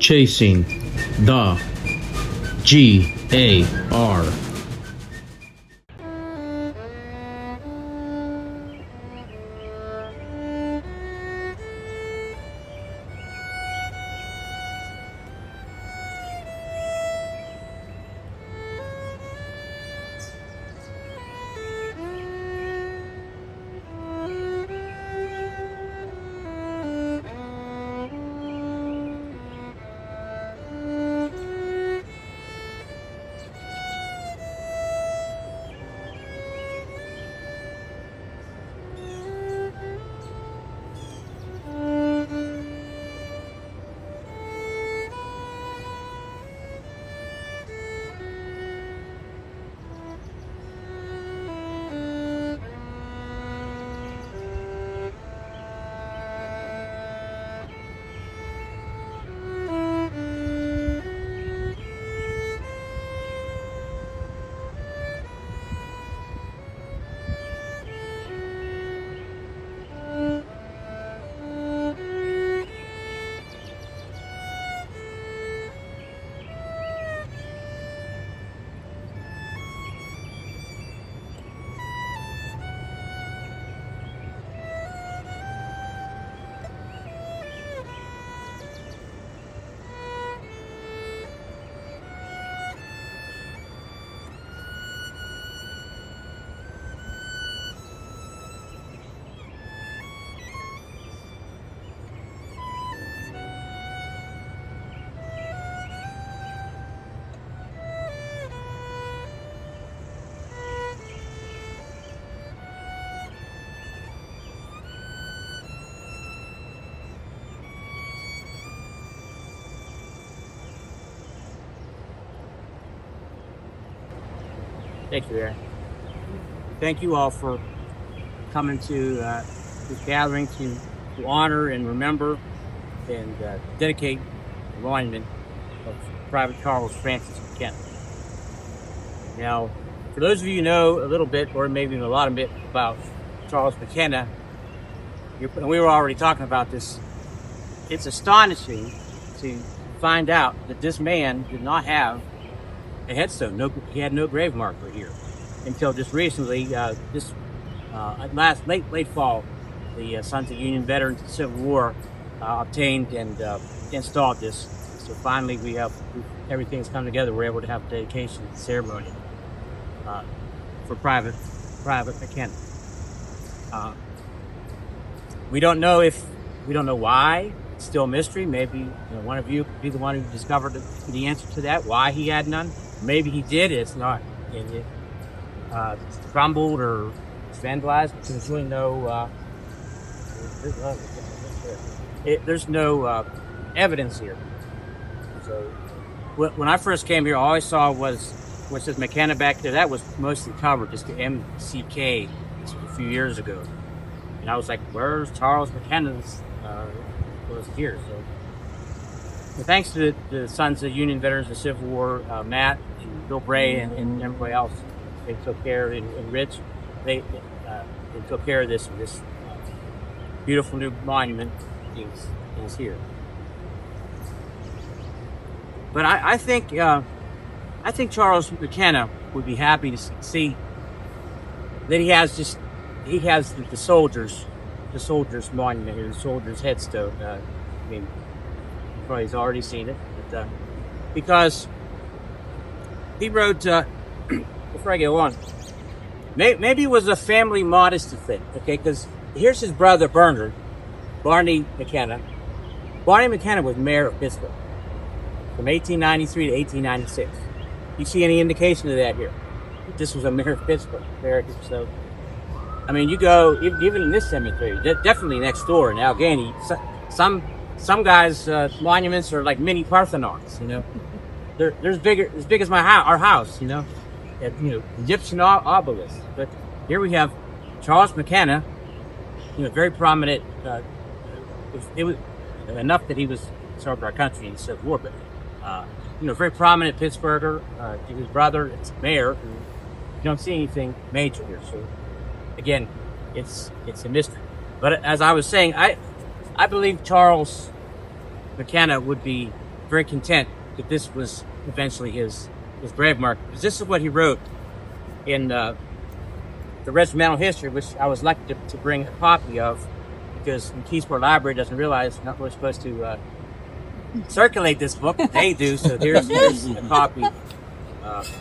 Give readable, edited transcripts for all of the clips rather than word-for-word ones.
chasing the G.A.R. Thank you, Aaron. Thank you all for coming to this gathering to honor and remember and dedicate the monument of Private Charles Francis McKenna. Now, for those of you who know a little bit, or maybe a lot of bit, about Charles McKenna, and we were already talking about this, it's astonishing to find out that this man did not have a headstone. He had no grave marker here until just recently. Late fall, the Sons of Union Veterans of the Civil War obtained and installed this. So finally, everything's come together. We're able to have a dedication ceremony for Private McKenna. We don't know why. It's still a mystery. Maybe one of you could be the one who discovered the answer to that. Why he had none? Maybe he did. It's not. It's crumbled or it's vandalized. There's really no. There's no evidence here. So when I first came here, all I saw was what says McKenna back there. That was mostly covered, just the MCK a few years ago. And I was like, "Where's Charles McKenna's?" Was here. So thanks to the Sons of Union Veterans of the Civil War, Matt and Bill Bray and everybody else, they took care, and Rich, they took care of this beautiful new monument is here. But I think Charles McKenna would be happy to see that he has the soldiers monument here, the soldiers headstone. I mean, probably he's already seen it, but, because he wrote, before I go on, maybe it was a family modesty thing, okay? Because here's his brother Barney McKenna. Barney McKenna was mayor of Pittsburgh from 1893 to 1896. You see any indication of that here? This was a mayor of Pittsburgh. So, I mean, you go even in this cemetery, definitely next door in Allegheny. Some guys' monuments are like mini Parthenons. They're as big as our house. Egyptian obelisk. But here we have Charles McKenna. Very prominent. It was enough that he served our country in the Civil War, but very prominent Pittsburgher. His brother, it's mayor. You don't see anything major here. So again, it's a mystery. But as I was saying, I believe Charles McKenna would be very content that this was eventually his grave mark. Because this is what he wrote in the regimental history, which I was lucky to bring a copy of, because the Keysport Library doesn't realize we're supposed to circulate this book. They do, so here's a copy.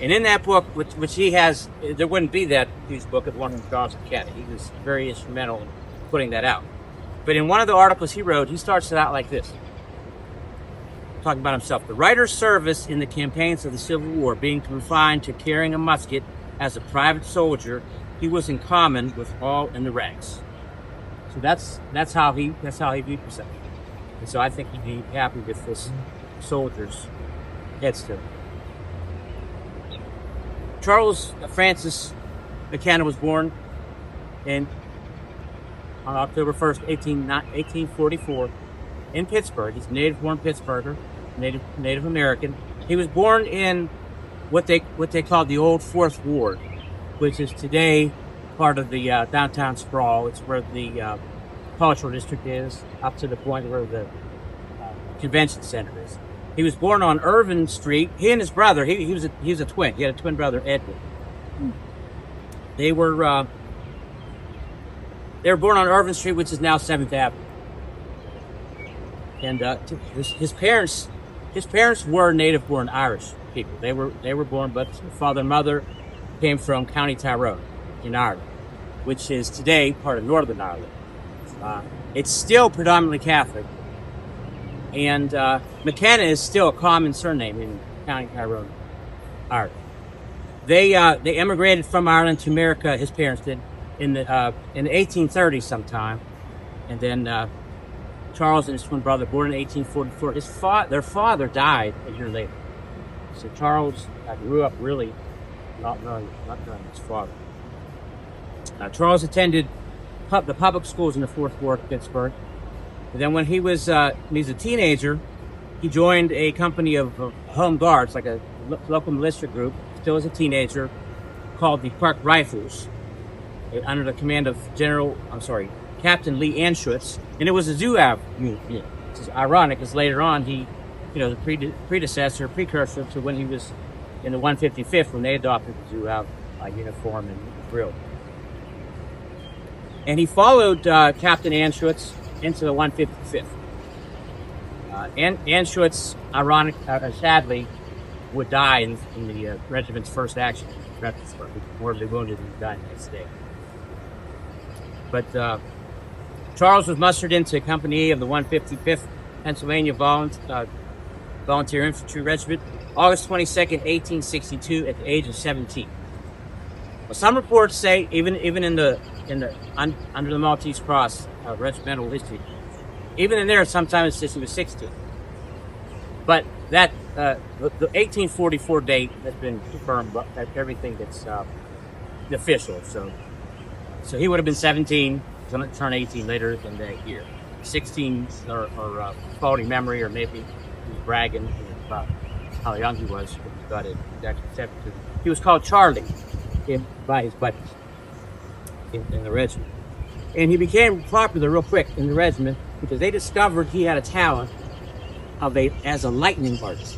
And in that book, which he has, there wouldn't be that huge book if it wasn't for Charles McKenna. He was very instrumental in putting that out. But in one of the articles he wrote, he starts it out like this, talking about himself. The writer's service in the campaigns of the Civil War, being confined to carrying a musket as a private soldier, he was in common with all in the ranks. So that's how he viewed himself. And so I think he'd be happy with this soldier's headstone. Charles Francis McKenna was born on October 1st, 1844 in Pittsburgh. He's a native-born Pittsburgher, Native American. He was born in what they called the Old Fourth Ward, which is today part of the downtown sprawl. It's where the cultural district is, up to the point where the convention center is. He was born on Irvin Street. He and his brother, he was a twin. He had a twin brother, Edward. They were born on Irvin Street, which is now 7th Avenue. And his parents were native-born Irish people. They were born, but father and mother came from County Tyrone in Ireland, which is today part of Northern Ireland. It's still predominantly Catholic, and McKenna is still a common surname in County Tyrone, Ireland. They emigrated from Ireland to America. His parents did in the 1830s sometime, and then Charles and his twin brother, born in 1844. Their father died a year later, so Charles grew up really not knowing his father. Charles attended the public schools in the Fourth Ward of Pittsburgh. And then when he was a teenager, he joined a company of home guards, like a local militia group, still as a teenager, called the Park Rifles, under the command of Captain Lee Anschutz. And it was a Zouave unit. Which is ironic, because later on the precursor to when he was in the 155th, when they adopted the Zouave uniform and drill. And he followed Captain Anschutz into the 155th. Anschutz, sadly, would die in the regiment's first action. Mortally wounded and died the next day. But Charles was mustered into Company A of the 155th Pennsylvania Volunteer Infantry Regiment, August 22nd, 1862, at the age of 17. Well, some reports say, even under the Maltese Cross regimental history, even in there, sometimes it says he was 16. But that the 1844 date has been confirmed, but everything that's official. So he would have been 17, going to turn 18 later in that year. 16 or faulty memory, or maybe he was bragging about how young he was when he got it. He actually 17. He was called Charlie by his buddies in the regiment. And he became popular real quick in the regiment because they discovered he had a talent as a lightning artist.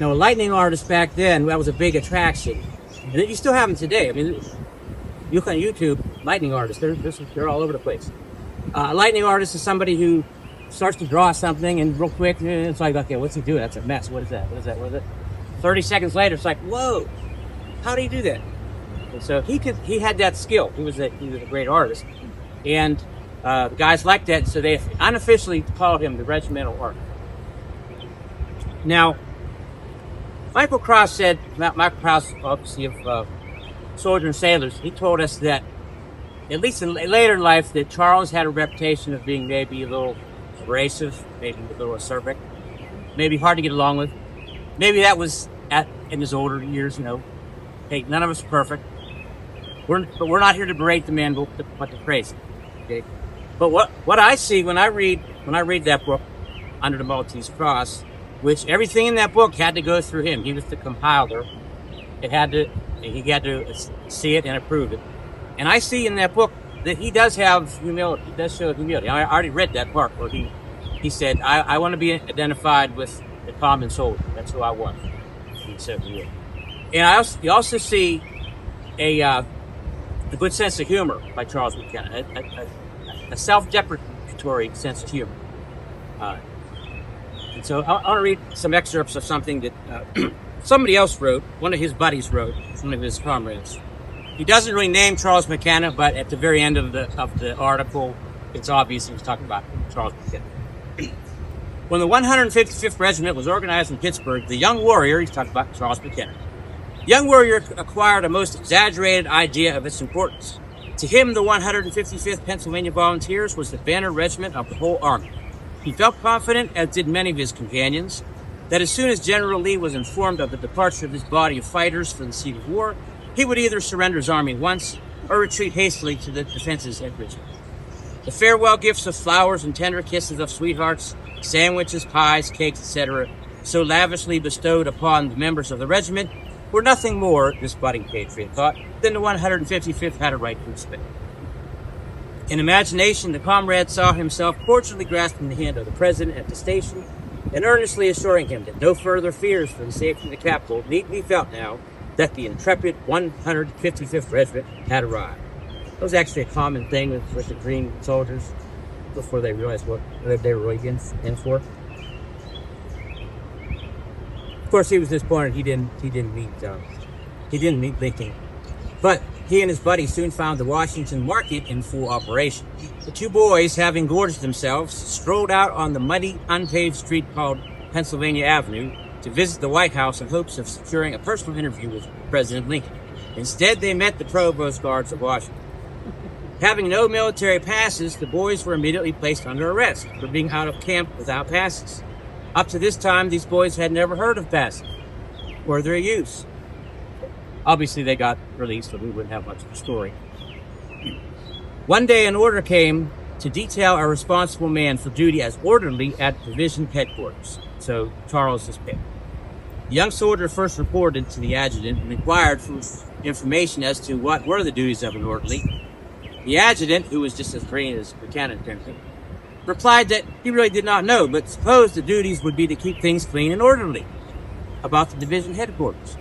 Now, a lightning artist back then, that was a big attraction. And you still have them today. I mean, you look on YouTube, lightning artists, they're all over the place. A lightning artist is somebody who starts to draw something, and real quick, it's like, okay, what's he doing? That's a mess. What is that? What is it? 30 seconds later, it's like, whoa, how do you do that? And so he had that skill. He was a great artist. And guys like that, so they unofficially called him the regimental artist. Now, Michael Krause said, Michael Krause, obviously of Soldiers and Sailors, he told us that, at least in later life, that Charles had a reputation of being maybe a little abrasive, maybe a little acerbic, maybe hard to get along with. Maybe that was in his older years, Hey, none of us are perfect. But we're not here to berate the man, but to praise him. Okay? But what I see when I read that book, Under the Maltese Cross, which everything in that book had to go through him. He was the compiler. He had to see it and approve it. And I see in that book that he does have humility. He does show humility. I already read that part where he said, I want to be identified with the common soldier. That's who I was in the Civil War. And you also see a good sense of humor by Charles McKenna, a self-deprecatory sense of humor. And so I want to read some excerpts of something that somebody else wrote, one of his buddies wrote, one of his comrades. He doesn't really name Charles McKenna, but at the very end of the article, it's obvious he was talking about Charles McKenna. When the 155th Regiment was organized in Pittsburgh, the young warrior, he's talking about Charles McKenna, the young warrior acquired a most exaggerated idea of its importance. To him, the 155th Pennsylvania Volunteers was the banner regiment of the whole army. He felt confident, as did many of his companions, that as soon as General Lee was informed of the departure of his body of fighters for the seat of war, he would either surrender his army at once or retreat hastily to the defenses at Richmond. The farewell gifts of flowers and tender kisses of sweethearts, sandwiches, pies, cakes, etc., so lavishly bestowed upon the members of the regiment were nothing more, this budding patriot thought, than the 155th had a right to expect. In imagination, the comrade saw himself cordially grasping the hand of the president at the station and earnestly assuring him that no further fears for the safety of the capital need be felt now that the intrepid 155th Regiment had arrived. That was actually a common thing with the green soldiers before they realized what they were really in for. Of course, he was disappointed he didn't meet Lincoln, but he and his buddy soon found the Washington Market in full operation. The two boys, having gorged themselves, strolled out on the muddy, unpaved street called Pennsylvania Avenue to visit the White House in hopes of securing a personal interview with President Lincoln. Instead, they met the provost guards of Washington. Having no military passes, the boys were immediately placed under arrest for being out of camp without passes. Up to this time, these boys had never heard of passes or their use. Obviously, they got released, so we wouldn't have much of a story. One day, an order came to detail a responsible man for duty as orderly at division headquarters. So Charles is picked. The young soldier first reported to the adjutant and inquired for information as to what were the duties of an orderly. The adjutant, who was just as green as McKenna apparently, replied that he really did not know, but supposed the duties would be to keep things clean and orderly about the division headquarters.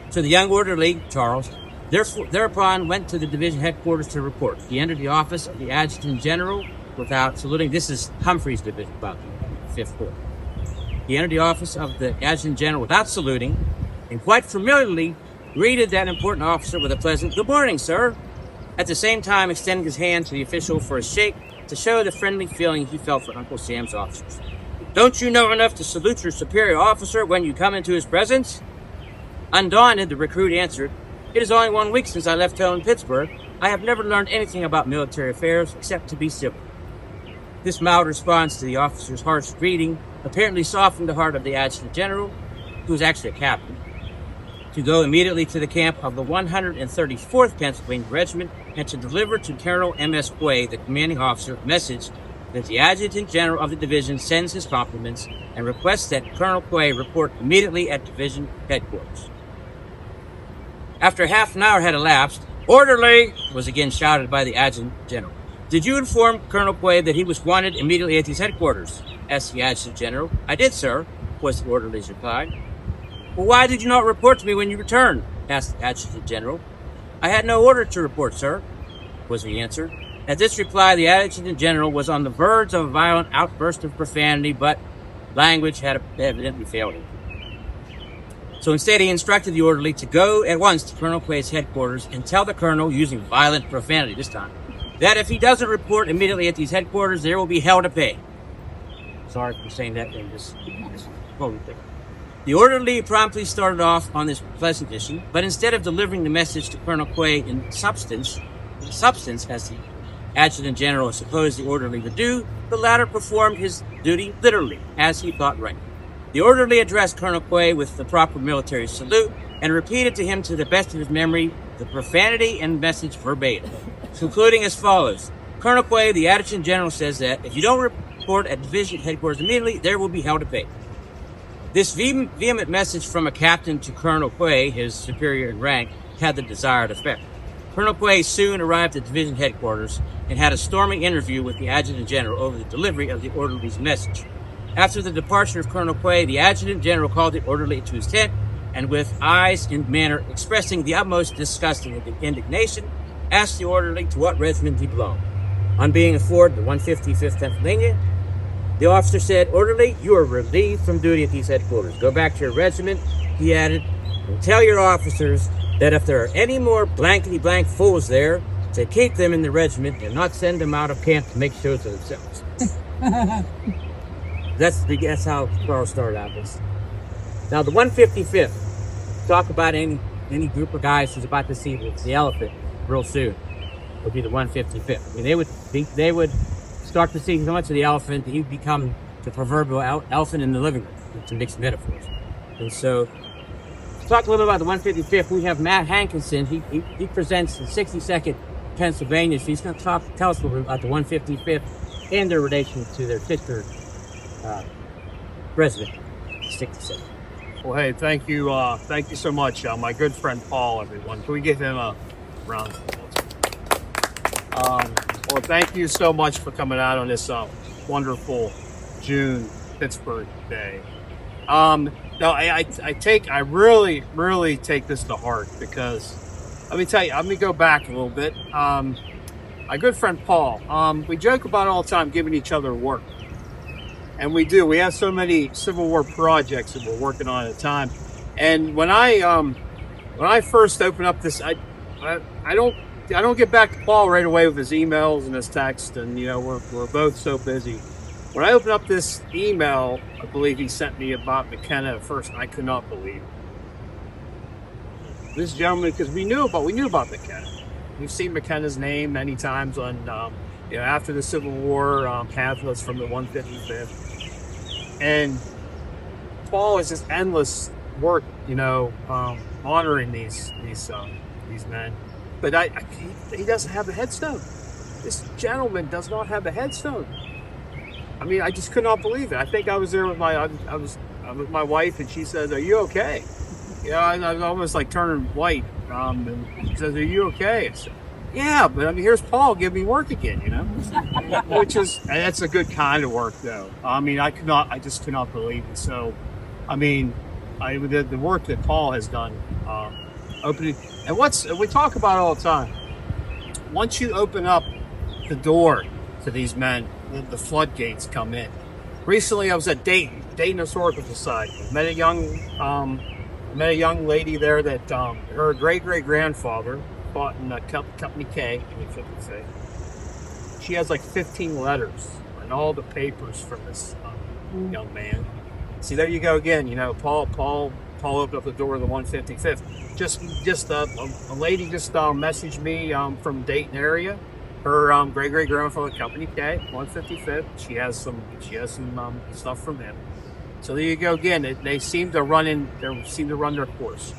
So the young orderly, Charles, thereupon went to the division headquarters to report. He entered the office of the adjutant general without saluting. This is Humphrey's division, about the 5th Corps. He entered the office of the adjutant general without saluting, and quite familiarly greeted that important officer with a pleasant "Good morning, sir," at the same time extending his hand to the official for a shake to show the friendly feeling he felt for Uncle Sam's officers. "Don't you know enough to salute your superior officer when you come into his presence?" Undaunted, the recruit answered, "It is only 1 week since I left home in Pittsburgh. I have never learned anything about military affairs except to be civil." This mild response to the officer's harsh greeting apparently softened the heart of the adjutant general, who was actually a captain, to go immediately to the camp of the 134th Pennsylvania Regiment and to deliver to Colonel M.S. Quay, the commanding officer, a message that the adjutant general of the division sends his compliments and requests that Colonel Quay report immediately at division headquarters. After half an hour had elapsed, "Orderly!" was again shouted by the adjutant general. "Did you inform Colonel Quay that he was wanted immediately at his headquarters?" asked the adjutant general. "I did, sir," was the orderly's reply. "Well, why did you not report to me when you returned?" asked the adjutant general. "I had no order to report, sir," was the answer. At this reply, the adjutant general was on the verge of a violent outburst of profanity, but language had evidently failed him. So instead, he instructed the orderly to go at once to Colonel Quay's headquarters and tell the colonel, using violent profanity this time, that if he doesn't report immediately at these headquarters, there will be hell to pay. Sorry for saying that in this quote thing. The orderly promptly started off on this pleasant mission, but instead of delivering the message to Colonel Quay in substance as the adjutant general supposed the orderly would do, the latter performed his duty literally, as he thought right. The orderly addressed Colonel Quay with the proper military salute and repeated to him to the best of his memory the profanity and message verbatim, concluding as follows: "Colonel Quay, the adjutant general says that if you don't report at division headquarters immediately, there will be hell to pay." This vehement message from a captain to Colonel Quay, his superior in rank, had the desired effect. Colonel Quay soon arrived at division headquarters and had a stormy interview with the adjutant general over the delivery of the orderly's message. After the departure of Colonel Quay, the adjutant general called the orderly to his tent, and with eyes and manner expressing the utmost disgust and indignation, asked the orderly to what regiment he belonged. On being informed the 155th Pennsylvania, the officer said, "Orderly, you are relieved from duty at these headquarters. Go back to your regiment," he added, "and tell your officers that if there are any more blankety-blank fools there, to keep them in the regiment and not send them out of camp to make shows of themselves." That's how Charles started out this. Now, the 155th, talk about any group of guys who's about to see the elephant real soon, would be the 155th. I mean, they would start to see so much of the elephant that he'd become the proverbial elephant in the living room, to mix metaphors. And so, to talk a little bit about the 155th, we have Matt Hankinson. He presents the 62nd Pennsylvania. So he's going to tell us a little bit about the 155th and their relation to their sister resident, 62nd. Well, hey, thank you so much, my good friend Paul. Everyone, can we give him a round of applause? Well, thank you so much for coming out on this wonderful June Pittsburgh day. No, I really take this to heart, because let me tell you, let me go back a little bit. My good friend Paul, we joke about all the time giving each other work. And we do. We have so many Civil War projects that we're working on at a time. And when I first opened up this, I don't get back to Paul right away with his emails and his text, and we're both so busy. When I opened up this email, I believe he sent me about McKenna at first, I could not believe it. This gentleman, because we knew about McKenna. We've seen McKenna's name many times on after the Civil War pamphlets from the 155th. And Paul is just endless work, honoring these men. But he doesn't have a headstone. This gentleman does not have a headstone. I mean, I just could not believe it. I think I was there with I was with my wife, and she says, "Are you okay?" I was almost like turning white. And she says, "Are you okay?" I said, "Yeah, but I mean, here's Paul giving me work again, that's a good kind of work, though. I mean, I just could not believe it. So, I mean, the work that Paul has done, opening, and we talk about all the time. Once you open up the door to these men, the floodgates come in. Recently, I was at Dayton Historical Society. I met a young lady there that her great-great-grandfather fought in Company K, She has like 15 letters and all the papers from this young man. See, there you go again. Paul opened up the door of the 155th. Just a lady just messaged me from Dayton area. Her great-great-grandfather, Company K, 155th. She has some stuff from him. So there you go again. They seem to run their course,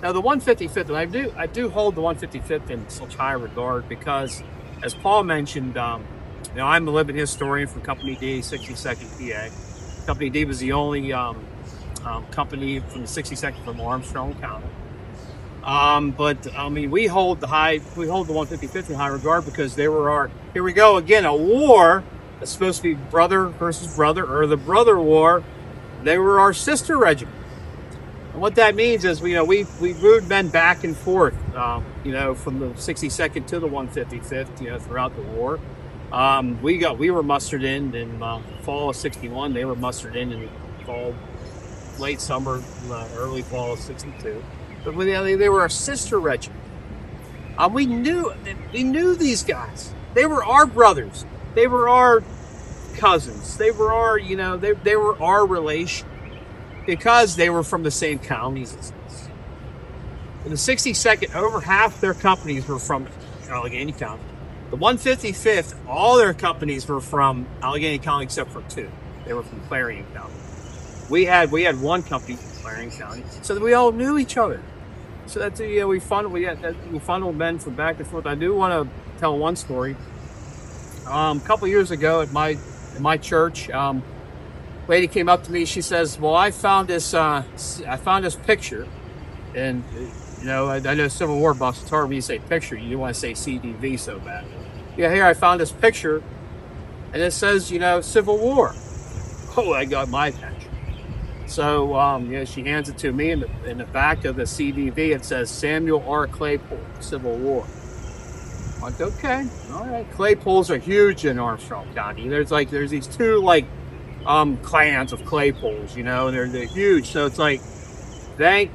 Now the 155th, and I do hold the 155th in such high regard because, as Paul mentioned, I'm a living historian for Company D, 62nd PA. Company D was the only company from the 62nd from Armstrong County. But I mean, we hold the 155th in high regard because they were here we go again, a war that's supposed to be brother versus brother, or the brother war. They were our sister regiment. And what that means is, we moved men back and forth, from the 62nd to the 155th, throughout the war. We were mustered in fall of 61. They were mustered in fall, late summer, early fall of 62. But they were a sister regiment. We knew these guys. They were our brothers. They were our cousins. They were our, they were our relation because they were from the same counties as us. In the 62nd, over half their companies were from Allegheny County. The 155th, all their companies were from Allegheny County except for two. They were from Clarion County. We had one company from Clarion County, so that we all knew each other. So that's we funneled men from back and forth. I do want to tell one story. A couple years ago at my church, lady came up to me. She says, "Well, I found this picture, and I know Civil War buffs. It's hard when you say picture. You want to say CDV so bad. Yeah, here I found this picture and it says, Civil War. Oh, I got my attention. So, she hands it to me. In the back of the CDV, it says Samuel R. Claypool, Civil War. I'm like, okay, all right. Claypools are huge in Armstrong County. There's these two clans of Claypools, they're huge. So it's like, thank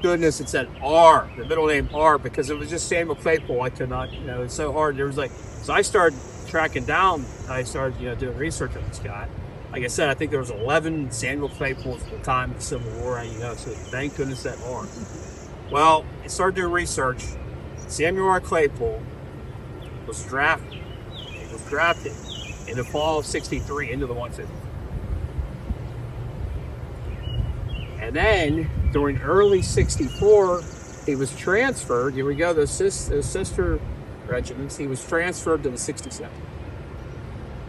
goodness it said R, the middle name R, because it was just Samuel Claypool. I could not, it's so hard. So I started tracking down. I started, doing research on this guy. Like I said, I think there was 11 Samuel Claypools at the time of the Civil War. So thank goodness that R. Well, I started doing research. Samuel R. Claypool was drafted. He was drafted in the fall of '63 into the 150. And then during early '64, he was transferred. Here we go, the sister regiments. He was transferred to the 62nd.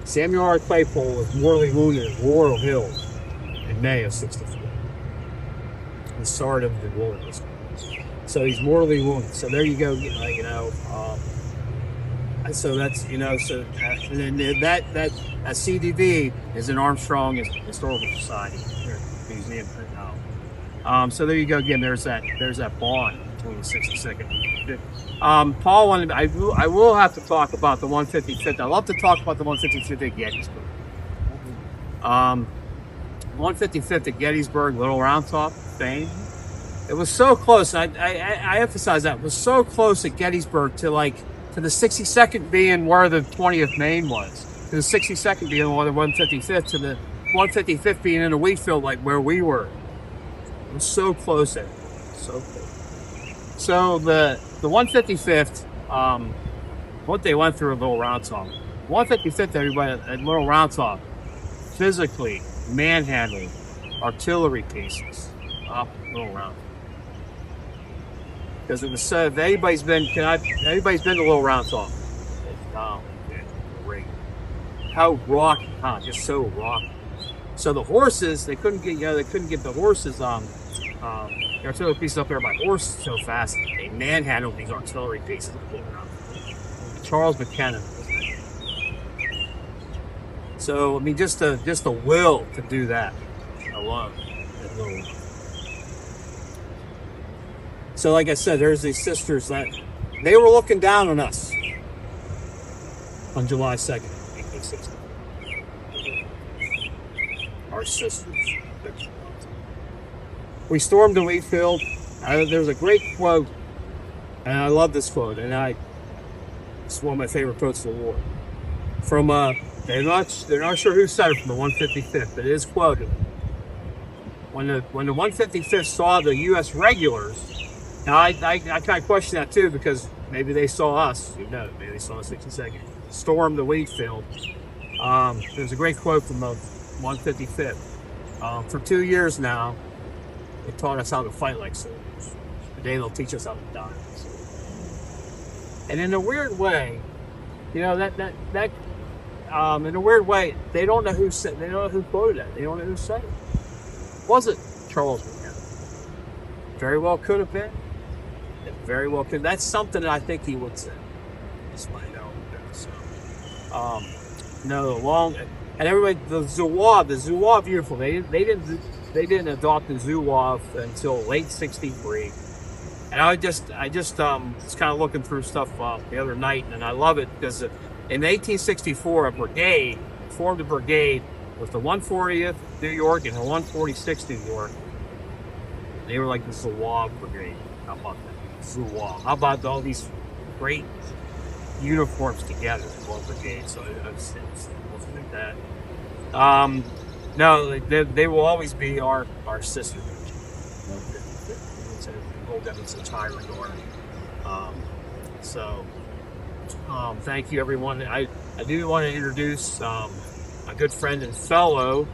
Samuel R. Claypool was mortally wounded at Laurel Hills in May of '64. The start of the wilderness. So he's mortally wounded. So there you go. So that's and then that CDV is an Armstrong Historical Society museum. So there you go again. There's that bond between the 62nd and Paul wanted. I will have to talk about the 155th. I love to talk about the 155th at Gettysburg. 155th at Gettysburg, Little Round Top, fame. It was so close. I emphasize that it was so close at Gettysburg to the 62nd being where the 20th Maine was, to the 62nd being where the 155th, to the 155th being in a wheat field like where we were. It was so close at it. So close. So the 155th, what they went through at Little Round Top. 155th, everybody at Little Round Top, physically manhandling artillery pieces up Little Round Top. Because it was so, if anybody's been to Little Round Top, it's great. How rocky, just so rocky. So the horses, they couldn't get the horses the artillery pieces up there by horse so fast. They manhandled these artillery pieces at Little Round Top. Charles McKenna. So I mean, just the will to do that alone at Little Round. So like I said, there's these sisters that they were looking down on us on July 2nd, 1860. Our sisters. We stormed the wheat field. There's a great quote, and I love this quote, and it's one of my favorite quotes of the war. From they're not sure who said it, from the 155th, but it is quoted. When the 155th saw the U.S. regulars. Now, I kind of question that, too, because maybe they saw us. Maybe they saw the 62nd. Storm the wheat field. There's a great quote from the 155th. For 2 years now, they taught us how to fight like soldiers. Today, they'll teach us how to die like soldiers. And in a weird way, in a weird way, they don't know who quoted that. They don't know who said it. Was it Charles McKenna? Very well could have been. It very well could. That's something that I think he would say. Just find out. So, and everybody, the Zouave, beautiful. They didn't adopt the Zouave until late '63. And I just was kind of looking through stuff the other night, and I love it because in 1864, a brigade formed a brigade with the 140th New York and the 146th New York. They were like the Zouave Brigade. How about that? Zouave. How about all these great uniforms together in one brigade? So it was like that. No, they will always be our sister. Hold them in such high regard. Thank you, everyone. I do want to introduce a good friend and fellow,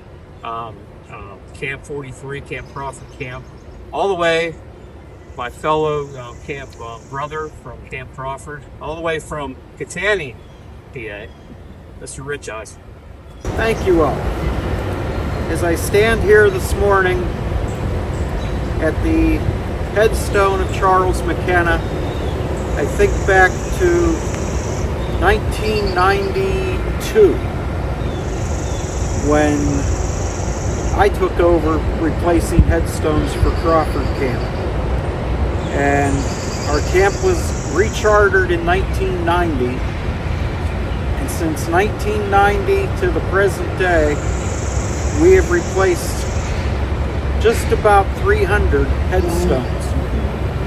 Camp 43, Camp Crawford Camp. All the way, my fellow camp brother from Camp Crawford, all the way from Catania, PA, Mr. Rich Eyes. Thank you all. As I stand here this morning at the headstone of Charles McKenna, I think back to 1992 when I took over replacing headstones for Crawford Camp. And our camp was rechartered in 1990. And since 1990 to the present day, we have replaced just about 300 headstones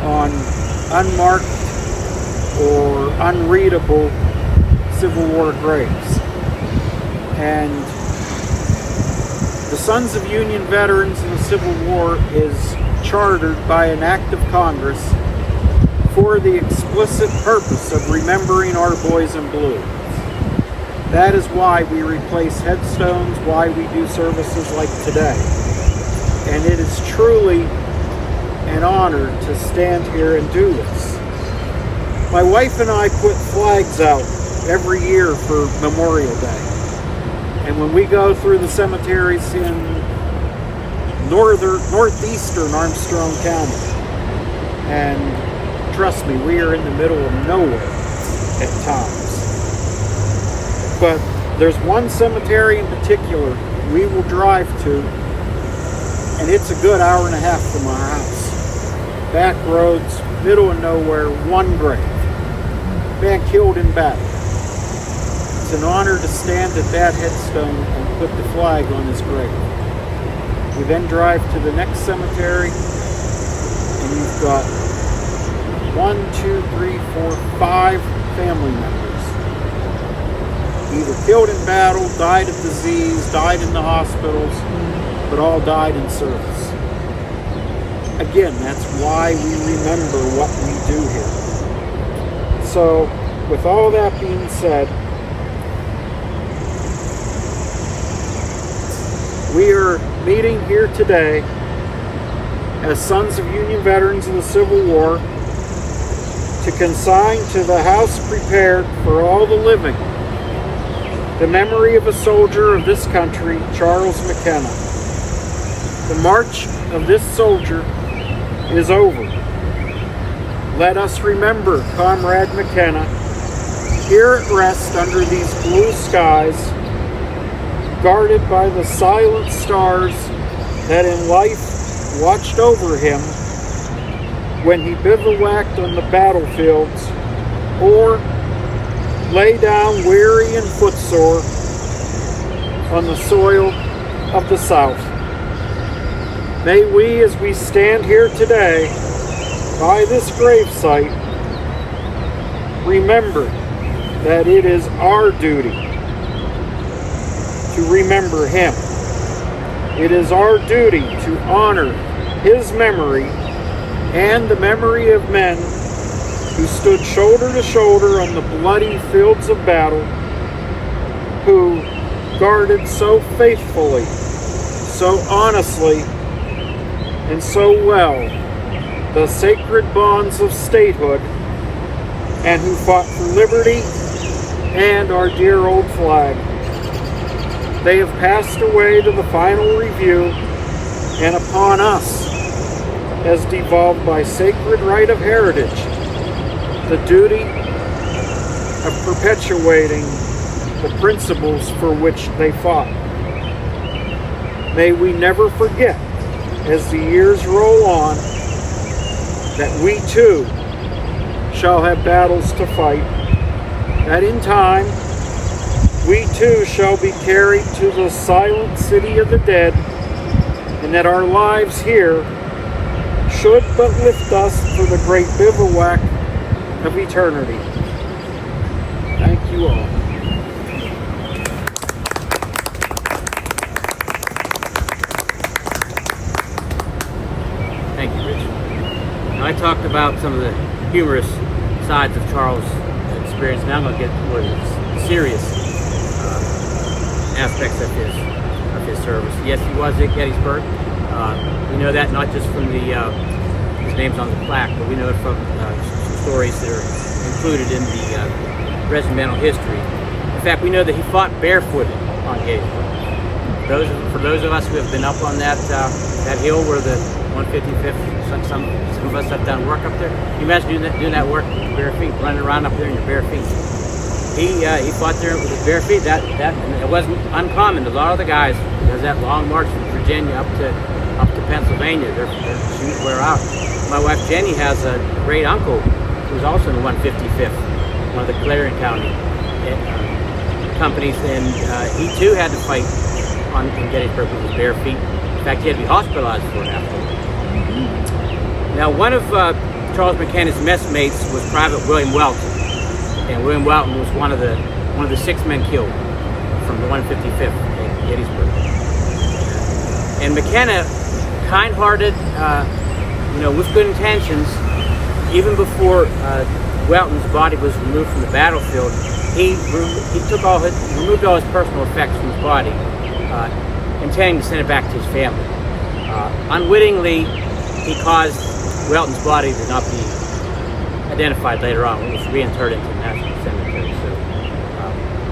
on unmarked or unreadable Civil War graves. And the Sons of Union Veterans in the Civil War is chartered by an act of Congress for the explicit purpose of remembering our boys in blue. That is why we replace headstones, why we do services like today. And it is truly an honor to stand here and do this. My wife and I put flags out every year for Memorial Day. And when we go through the cemeteries in northeastern Armstrong County, and trust me, we are in the middle of nowhere at times. But there's one cemetery in particular we will drive to, and it's a good hour and a half from our house. Back roads, middle of nowhere, one grave. Man killed in battle. It's an honor to stand at that headstone and put the flag on his grave. We then drive to the next cemetery, and you've got 1, 2, 3, 4, 5 family members. Either killed in battle, died of disease, died in the hospitals, but all died in service. Again, that's why we remember what we do here. So, with all that being said, we are meeting here today as Sons of Union Veterans of the Civil War to consign to the house prepared for all the living the memory of a soldier of this country, Charles McKenna. The march of this soldier is over. Let us remember Comrade McKenna here at rest under these blue skies, guarded by the silent stars that in life watched over him when he bivouacked on the battlefields or lay down weary and footsore on the soil of the South. May we, as we stand here today by this gravesite, remember that it is our duty to remember him. It is our duty to honor his memory and the memory of men who stood shoulder to shoulder on the bloody fields of battle, who guarded so faithfully, so honestly, and so well the sacred bonds of statehood, and who fought for liberty and our dear old flag. They have passed away to the final review, and upon us has devolved by sacred right of heritage the duty of perpetuating the principles for which they fought. May we never forget, as the years roll on, that we too shall have battles to fight, that in time we too shall be carried to the silent city of the dead, and that our lives here should but lift us for the great bivouac of eternity. Thank you all. Thank you, Rich. Now, I talked about some of the humorous sides of Charles' experience. Now I'm going to get more of the serious aspects of his service. Yes, he was at Gettysburg. We know that not just from his name's on the plaque, but we know it from some stories that are included in the regimental history. In fact, we know that he fought barefooted on Gettysburg. For those of us who have been up on that hill where the 155th, some of us have done work up there. Can you imagine doing that work with your bare feet, running around up there in your bare feet? he fought there with his bare feet. That and it wasn't uncommon. A lot of the guys, there's that long march from Virginia up to Pennsylvania. Their shoes wear out. My wife Jenny has a great uncle who's also in the 155th, one of the Clarion County companies, and he too had to fight on in Gettysburg with his bare feet. In fact, he had to be hospitalized for it afterwards. Now, one of Charles McKenna's messmates was Private William Welton, and William Welton was one of the 6 men killed from the 155th at Gettysburg. And McKenna, kind-hearted, with good intentions, even before Welton's body was removed from the battlefield, he removed all his personal effects from his body, intending to send it back to his family. Unwittingly, he caused Welton's body to not be identified later on when it was reinterred into the National Cemetery. So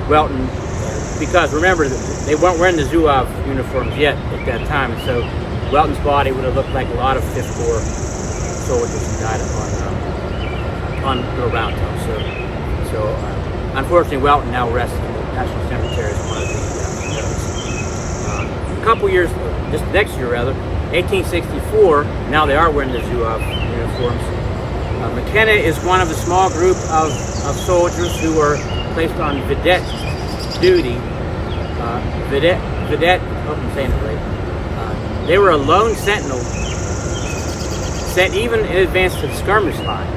Welton, because remember, they weren't wearing the Zouave uniforms yet at that time, and so Welton's body would have looked like a lot of 5th Corps soldiers who died on the Round Top. So unfortunately, Welton now rests in the National Cemetery as one of the a couple years, just next year rather, 1864, now they are wearing the Zouave uniforms. McKenna is one of a small group of soldiers who were placed on vedette duty. Vedette, I hope I'm saying it right. They were a lone sentinel sent even in advance to the skirmish line.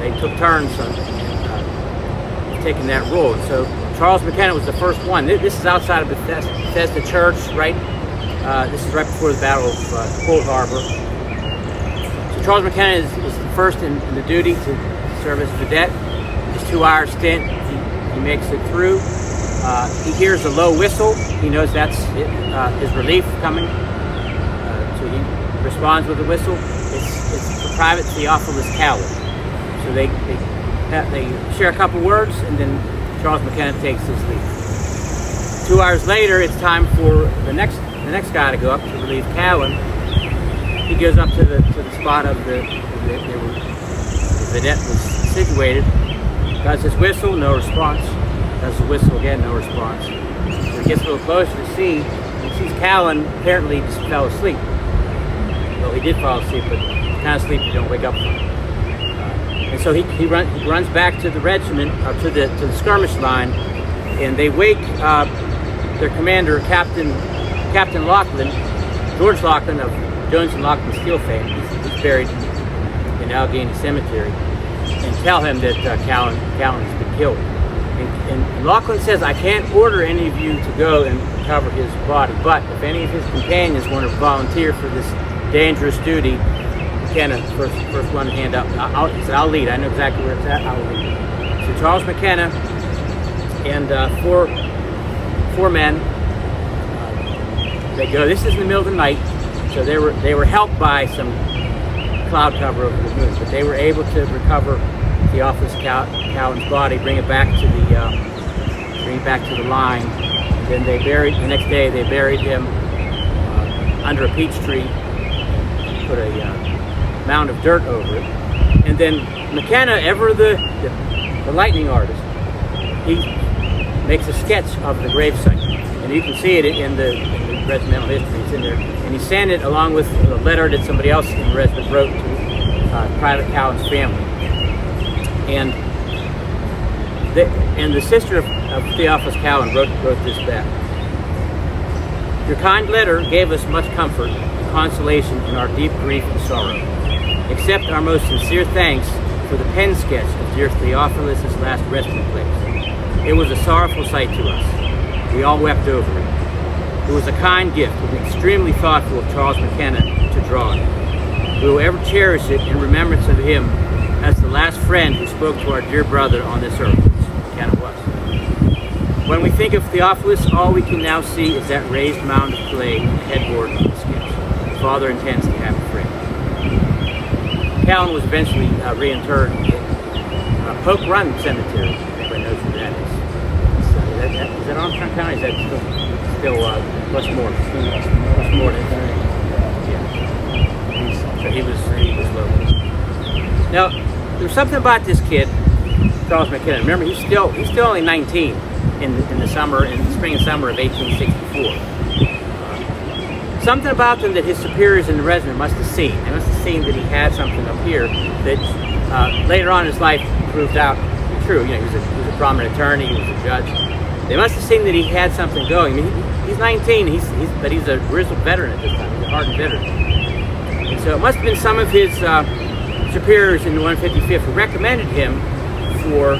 They took turns taking that role. So Charles McKenna was the first one. This is outside of Bethesda Church, right? This is right before the Battle of Cold Harbor. So Charles McKenna is the first in the duty to serve as vedette. His 2-hour stint, he makes it through. He hears a low whistle. He knows that's his relief coming. So he responds with a whistle. It's the Private Theophilus Cowan. So they share a couple words, and then Charles McKenna takes his leave. 2 hours later, it's time for the next guy to go up to relieve Cowan. He goes up to the spot of the vedette was situated. Does his whistle, no response. Does the whistle again, no response. So he gets a little closer to see, and sees Cowan apparently just fell asleep. Well, he did fall asleep, but the kind of sleep you don't wake up from. And so he runs back to the regiment, to the skirmish line, and they wake their commander, Captain Lachlan, George Lachlan of Jones and Lachlan Steel fame. He's buried in Allegheny Cemetery, and tell him that Cowan has been killed. And Lachlan says, I can't order any of you to go and recover his body, but if any of his companions want to volunteer for this dangerous duty, McKenna, first one hand up. He said, I'll lead. I know exactly where it's at. I'll lead. So Charles McKenna and four men, they go. This is in the middle of the night, so they were helped by some cloud cover over the moon, but they were able to recover Theophilus Cowan's body, bring it back to the line. And then the next day they buried him under a peach tree, put a mound of dirt over it. And then McKenna, ever the lightning artist, he makes a sketch of the gravesite, and you can see it in the regimental history. It's in there, and he sent it along with a letter that somebody else in the regiment wrote to Private Cowan's family. And the sister of Theophilus Cowan wrote this back. Your kind letter gave us much comfort and consolation in our deep grief and sorrow. Accept our most sincere thanks for the pen sketch of dear Theophilus' last resting place. It was a sorrowful sight to us. We all wept over it. It was a kind gift and extremely thoughtful of Charles McKenna to draw it. We will ever cherish it in remembrance of him as the last friend who spoke to our dear brother on this earth. McKenna was. When we think of Theophilus, all we can now see is that raised mound of clay and headboard of the sketch. His father intends to have it framed. Cowan was eventually reinterred in Polk Run Cemetery. Everybody knows where that is. Is that Armstrong County? Is that still Westmoreland? Westmoreland. Yeah. So he was local. Now, there's something about this kid Charles McKenna. Remember, he's still only 19 in the spring and summer of 1864. Something about them that his superiors in the regiment must have seen. They must have seen that he had something up here that later on in his life proved out to be true. He was a prominent attorney, he was a judge. They must have seen that he had something going. I mean, he's 19, but he's a grizzled veteran at this time. He's a hardened veteran. And so it must have been some of his superiors in the 155th who recommended him for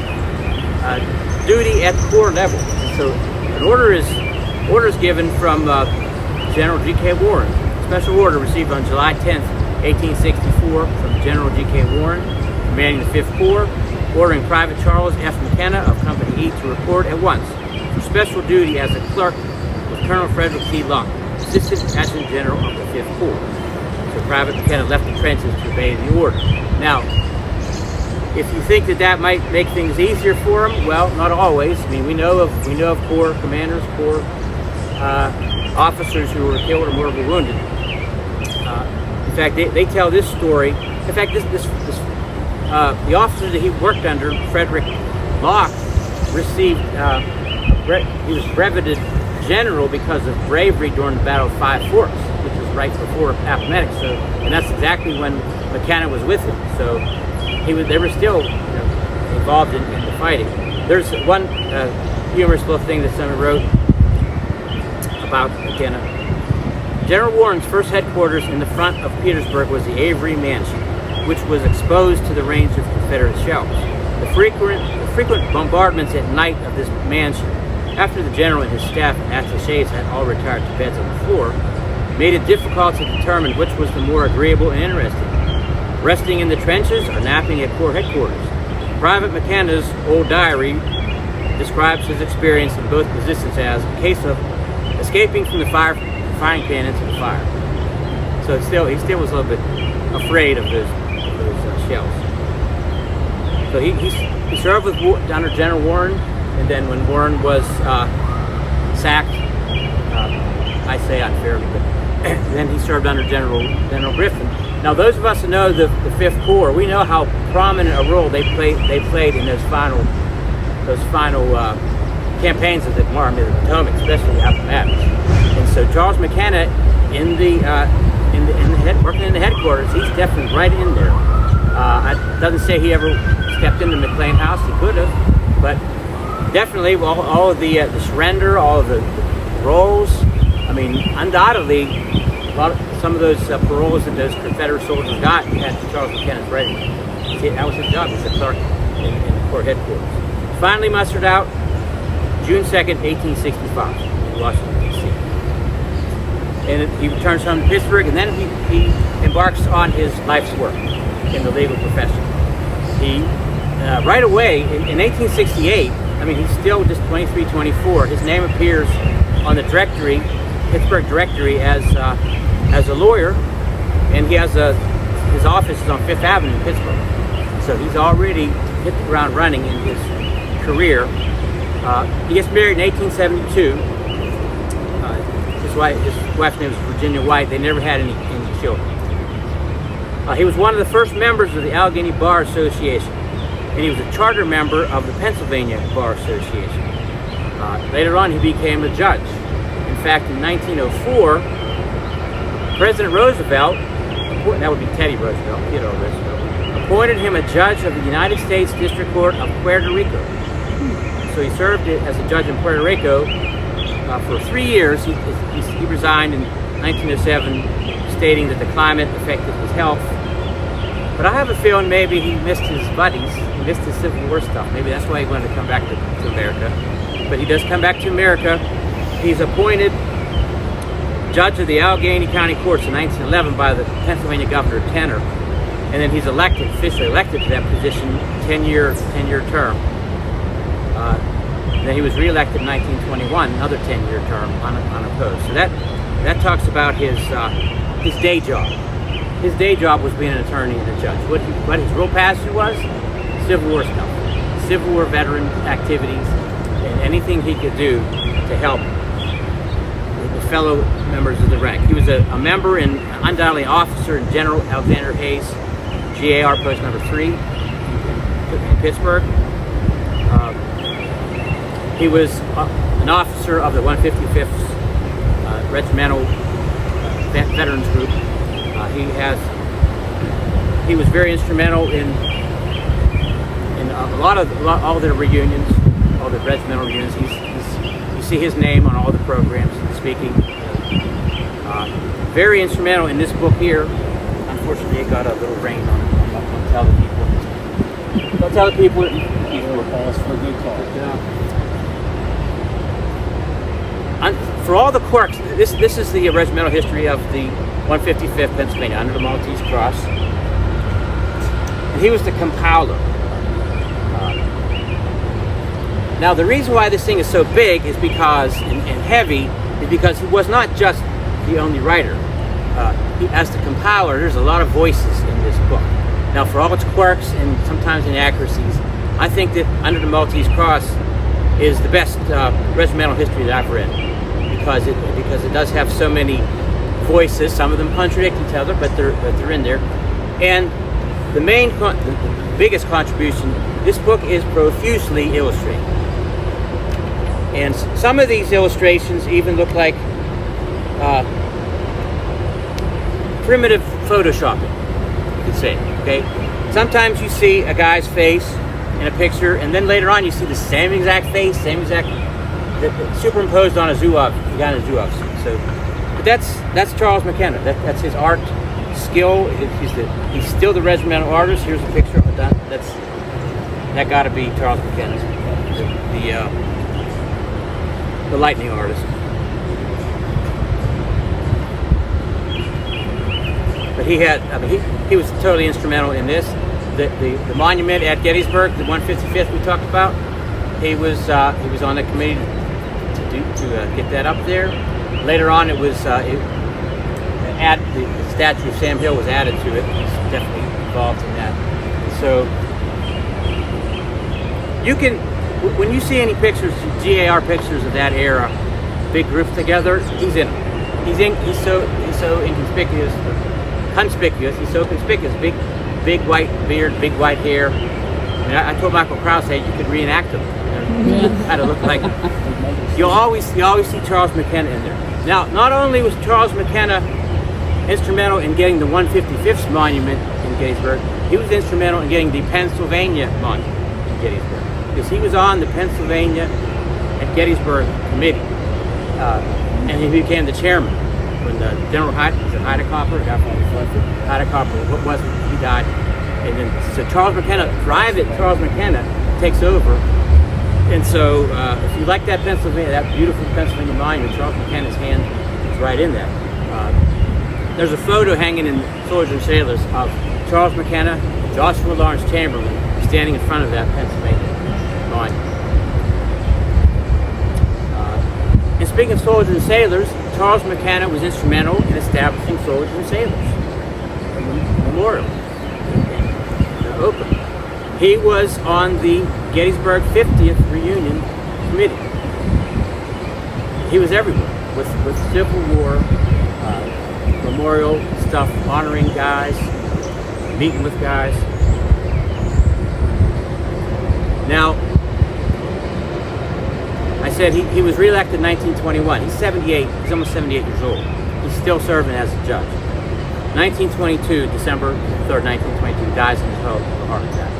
duty at the Corps level. And so an order is given from General G.K. Warren. Special order received on July 10th, 1864 from General G.K. Warren, commanding the 5th Corps, ordering Private Charles F. McKenna of Company E to report at once for special duty as a clerk with Colonel Frederick T. Long, Assistant Adjutant General of the 5th Corps. So Private McKenna left the trenches to obey the order. Now, if you think that might make things easier for him, well, not always. I mean, we know of Corps commanders, Corps officers who were killed or mortally wounded. In fact, they tell this story. In fact, the officer that he worked under, Frederick Locke, received he was brevetted general because of bravery during the Battle of Five Forks, which was right before Appomattox. So, and that's exactly when McKenna was with him. So they were still involved in the fighting. There's one humorous little thing that someone wrote about McKenna. General Warren's first headquarters in the front of Petersburg was the Avery Mansion, which was exposed to the range of Confederate shells. The frequent bombardments at night of this mansion, after the general and his staff and attachés had all retired to beds on the floor, made it difficult to determine which was the more agreeable and interesting, resting in the trenches or napping at Corps headquarters. Private McKenna's old diary describes his experience in both positions as a case of escaping from the firing pan into the fire. So he still was a little bit afraid of those shells. So he served under General Warren, and then when Warren was sacked, I say unfairly, but then he served under General Griffin. Now, those of us who know the 5th Corps, we know how prominent a role they played in those final campaigns of the Army of the Potomac, especially Appomattox. And so Charles McKenna, working in the headquarters, he's definitely right in there. It doesn't say he ever stepped into McLean House. He could have, but definitely all of the surrender, all of the paroles. I mean, undoubtedly, some of those paroles that those Confederate soldiers got at Charles McKenna's regiment. That was his job. He was a clerk in Corps headquarters. Finally mustered out June 2nd, 1865, in Washington, D.C. And he returns home to Pittsburgh, and then he embarks on his life's work in the legal profession. He, right away, in 1868, I mean, he's still just 23, 24, his name appears on the directory, Pittsburgh directory, as a lawyer, and he has his office is on Fifth Avenue in Pittsburgh. So he's already hit the ground running in his career. He gets married in 1872. His wife's name was Virginia White. They never had any children. He was one of the first members of the Allegheny Bar Association, and he was a charter member of the Pennsylvania Bar Association. Later on, he became a judge. In fact, in 1904, President Roosevelt, that would be Teddy Roosevelt, Theodore Roosevelt, appointed him a judge of the United States District Court of Puerto Rico. So he served as a judge in Puerto Rico for 3 years. He resigned in 1907, stating that the climate affected his health. But I have a feeling maybe he missed his buddies. He missed his Civil War stuff. Maybe that's why he wanted to come back to America. But he does come back to America. He's appointed judge of the Allegheny County Courts in 1911 by the Pennsylvania Governor Tanner. And then he's officially elected to that position, 10-year term. And then he was reelected in 1921, another 10-year term unopposed. So that talks about his day job. His day job was being an attorney and a judge. What his real passion was? Civil War stuff, Civil War veteran activities, and anything he could do to help the fellow members of the rank. He was a member and undoubtedly officer in General Alexander Hayes' G.A.R. post number 3 in Pittsburgh. He was an officer of the 155th Regimental Veterans Group. He was very instrumental in all their reunions, all the regimental reunions. You see his name on all the programs, speaking. Very instrumental in this book here. Unfortunately, it got a little rain on it. I'm not going to tell the people. Don't tell the people. Pause for a good cause. Yeah. For all the quirks, this is the regimental history of the 155th Pennsylvania under the Maltese Cross. And he was the compiler. Now, the reason why this thing is so big is because, and heavy, is because he was not just the only writer. As the compiler, there's a lot of voices in this book. Now, for all its quirks and sometimes inaccuracies, I think that Under the Maltese Cross is the best regimental history that I've read, because it does have so many voices. Some of them contradict each other, but they're in there. And the biggest contribution, this book is profusely illustrated. And some of these illustrations even look like primitive photoshopping, you could say, okay? Sometimes you see a guy's face in a picture, and then later on you see the same exact face, superimposed on a Zouave, the guy in a Zouave suit. So, but that's Charles McKenna. That's his art skill. He's still the regimental artist. Here's a picture of that. That got to be Charles McKenna, the lightning artist. But he was totally instrumental in this. The monument at Gettysburg, the 155th we talked about, he was on the committee to get that up there. Later on, the statue of Sam Hill was added to it. He's definitely involved in that. And so you can, when you see any pictures, GAR pictures of that era, big groups together, he's in them. He's so inconspicuous. Conspicuous. He's so conspicuous. Big white beard, big white hair. I mean, I told Michael Krause, hey, you could reenact him. How to look like him. You always see Charles McKenna in there. Now, not only was Charles McKenna instrumental in getting the 155th monument in Gettysburg, he was instrumental in getting the Pennsylvania monument in Gettysburg, because he was on the Pennsylvania at Gettysburg committee, and he became the chairman when the General Heidecopper, what was it? He died, and then so Charles McKenna, private Charles McKenna, takes over. And so, if you like that beautiful Pennsylvania monument, Charles McKenna's hand is right in that. There's a photo hanging in Soldiers and Sailors of Charles McKenna, Joshua Lawrence Chamberlain standing in front of that Pennsylvania monument. And speaking of Soldiers and Sailors, Charles McKenna was instrumental in establishing Soldiers and Sailors Memorial in Oakland. He was on the Gettysburg 50th Reunion Committee. He was everywhere with Civil War memorial stuff, honoring guys, meeting with guys. Now, I said he was reelected in 1921. He's 78. He's almost 78 years old. He's still serving as a judge. 1922, December 3rd, 1922, dies in his home of a heart attack.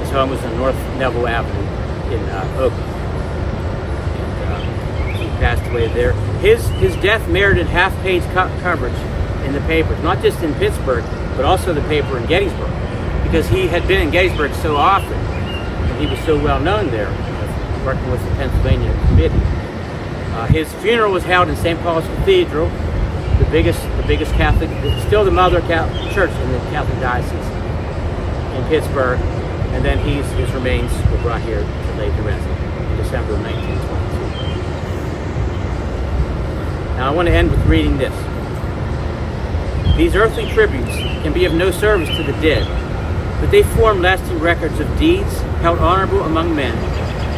His home was on North Neville Avenue in Oakland. And he passed away there. His death merited half-page coverage in the papers, not just in Pittsburgh, but also the paper in Gettysburg, because he had been in Gettysburg so often, and he was so well known there, working with the Pennsylvania Committee. His funeral was held in St. Paul's Cathedral, the biggest Catholic, still the mother Catholic church in the Catholic diocese in Pittsburgh, and then his remains were brought here to lay to rest in December of 1922. Now I want to end with reading this. These earthly tributes can be of no service to the dead, but they form lasting records of deeds held honorable among men,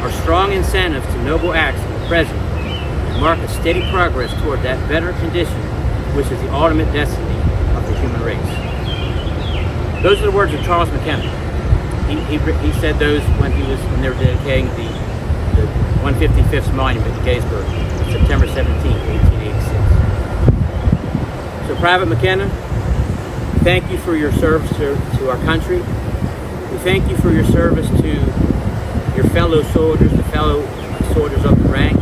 are strong incentives to noble acts in the present, and mark a steady progress toward that better condition which is the ultimate destiny of the human race. Those are the words of Charles McKenna. He said those when they were dedicating the 155th Monument in Gettysburg, September 17, 1886. So Private McKenna, thank you for your service to our country. We thank you for your service to your fellow soldiers, the fellow soldiers of the rank,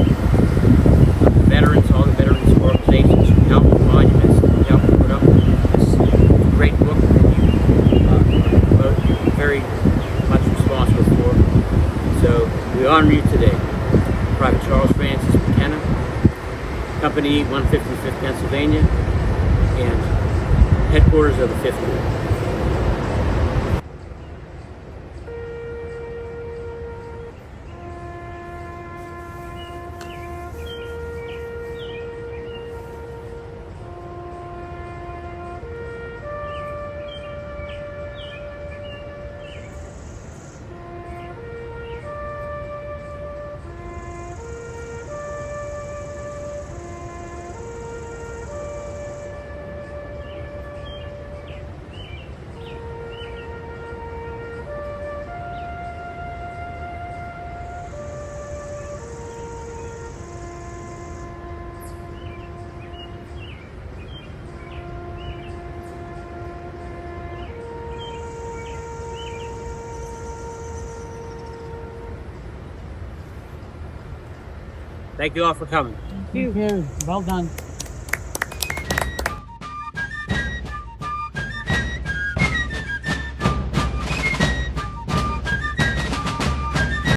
veterans, all the veterans organizations who helped the monuments, who helped put up this great book that you are very much responsible for. So we honor you today. Private Charles Francis McKenna, Company 155th Pennsylvania, and headquarters of the 5th Corps. Thank you all for coming. Thank you. Well done.